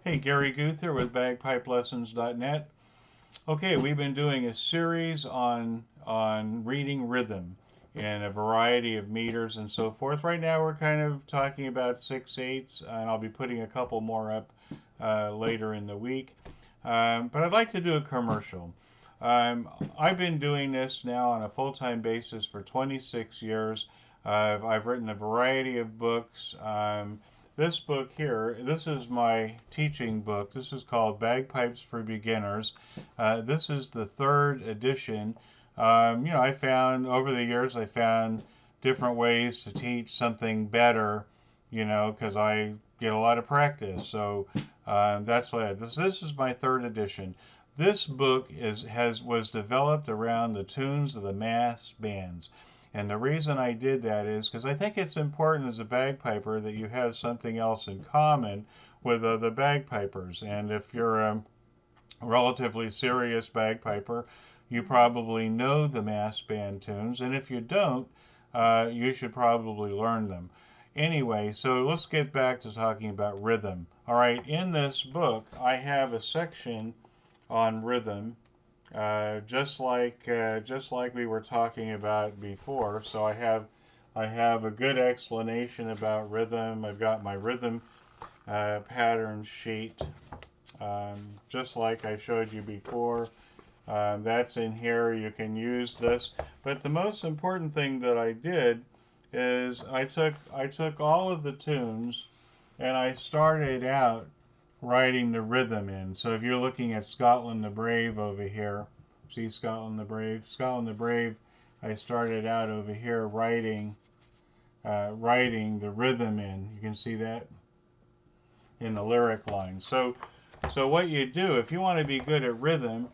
Hey, Gary Guth here with bagpipelessons.net. Okay, we've been doing a series on reading rhythm in a variety of meters and so forth. Right now, we're kind of talking about 6/8, and I'll be putting a couple more up later in the week. But I'd like to do a commercial. Um, I've been doing this now on a full-time basis for 26 years. I've written a variety of books. This book here, this is my teaching book. This is called Bagpipes for Beginners. This is the third edition. I found over the years, I found different ways to teach something better, because I get a lot of practice. So that's why this is my third edition. This book was developed around the tunes of the mass bands. And the reason I did that is because I think it's important as a bagpiper that you have something else in common with other bagpipers. And if you're a relatively serious bagpiper, you probably know the mass band tunes. And if you don't, you should probably learn them. Anyway, so let's get back to talking about rhythm. All right, in this book, I have a section on rhythm just like we were talking about before. So I have a good explanation about rhythm. I've got my rhythm pattern sheet, just like I showed you before. That's in here. You can use this. But the most important thing that I did is I took all of the tunes and I started out writing the rhythm in. So if you're looking at Scotland the Brave over here, see Scotland the Brave? Scotland the Brave, I started out over here writing the rhythm in. You can see that in the lyric line. So what you do, if you want to be good at rhythm,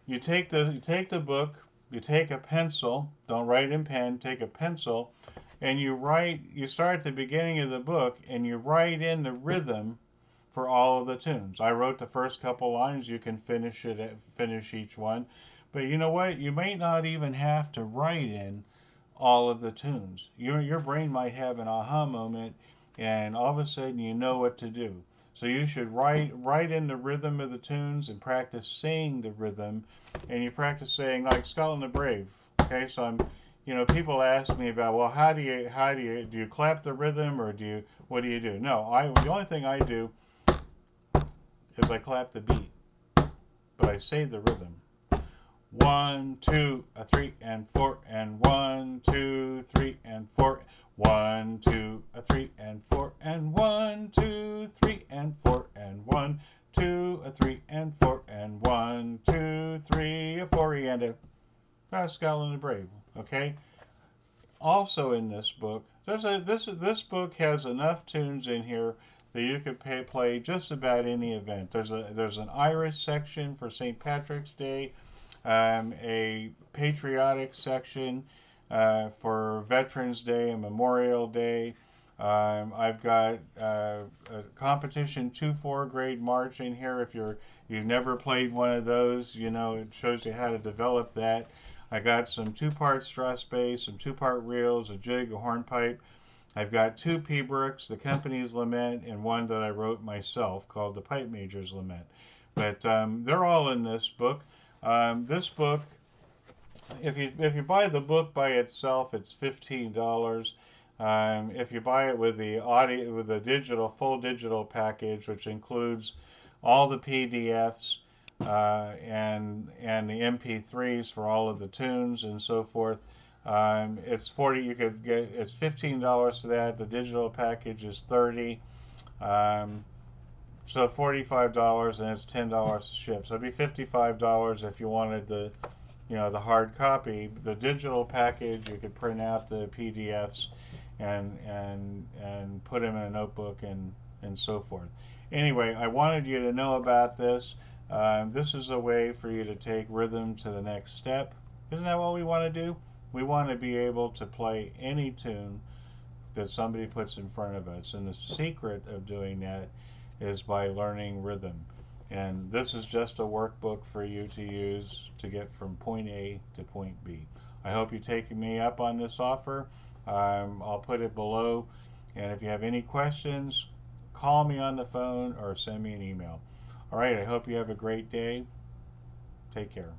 you take the book, you take a pencil, don't write in pen, take a pencil, and you start at the beginning of the book and you write in the rhythm for all of the tunes. I wrote the first couple lines. You can finish each one, but you know what? You may not even have to write in all of the tunes. Your brain might have an aha moment, and all of a sudden you know what to do. So you should write in the rhythm of the tunes and practice saying the rhythm, and you practice saying like Scotland the Brave. Okay, so people ask me about, well, do you clap the rhythm or what do you do? No, the only thing I do is I clap the beat, but I say the rhythm. 1, 2, 3, and 4, and 1, 2, 3, and 4. 1, 2, 3, and 4, and 1, 2, 3, and 4, and 1, 2, 3, and 4, and 1, 2, 3, 4, and a Pascal and the Brave. Okay. Also in this book, this book has enough tunes in here that you could play just about any event. There's an Irish section for St. Patrick's Day, a patriotic section for Veterans Day and Memorial Day. I've got a competition 2-4 grade march in here. If you've never played one of those, it shows you how to develop that. I got some 2-part Strass bass, some 2-part reels, a jig, a hornpipe. I've got 2 P'Brooks, the company's lament, and one that I wrote myself called the Pipe Major's Lament. But they're all in this book. This book, if you buy the book by itself, it's $15. If you buy it with the full digital package, which includes all the PDFs and the MP3s for all of the tunes and so forth, it's 40. You could get it's $15 for that. The digital package is 30. So $45 and it's $10 to ship. So it'd be $55 if you wanted the hard copy. The digital package, you could print out the PDFs and put them in a notebook and so forth. Anyway, I wanted you to know about this. This is a way for you to take rhythm to the next step. Isn't that what we want to do? We want to be able to play any tune that somebody puts in front of us. And the secret of doing that is by learning rhythm. And this is just a workbook for you to use to get from point A to point B. I hope you take me up on this offer. I'll put it below. And if you have any questions, call me on the phone or send me an email. All right, I hope you have a great day. Take care.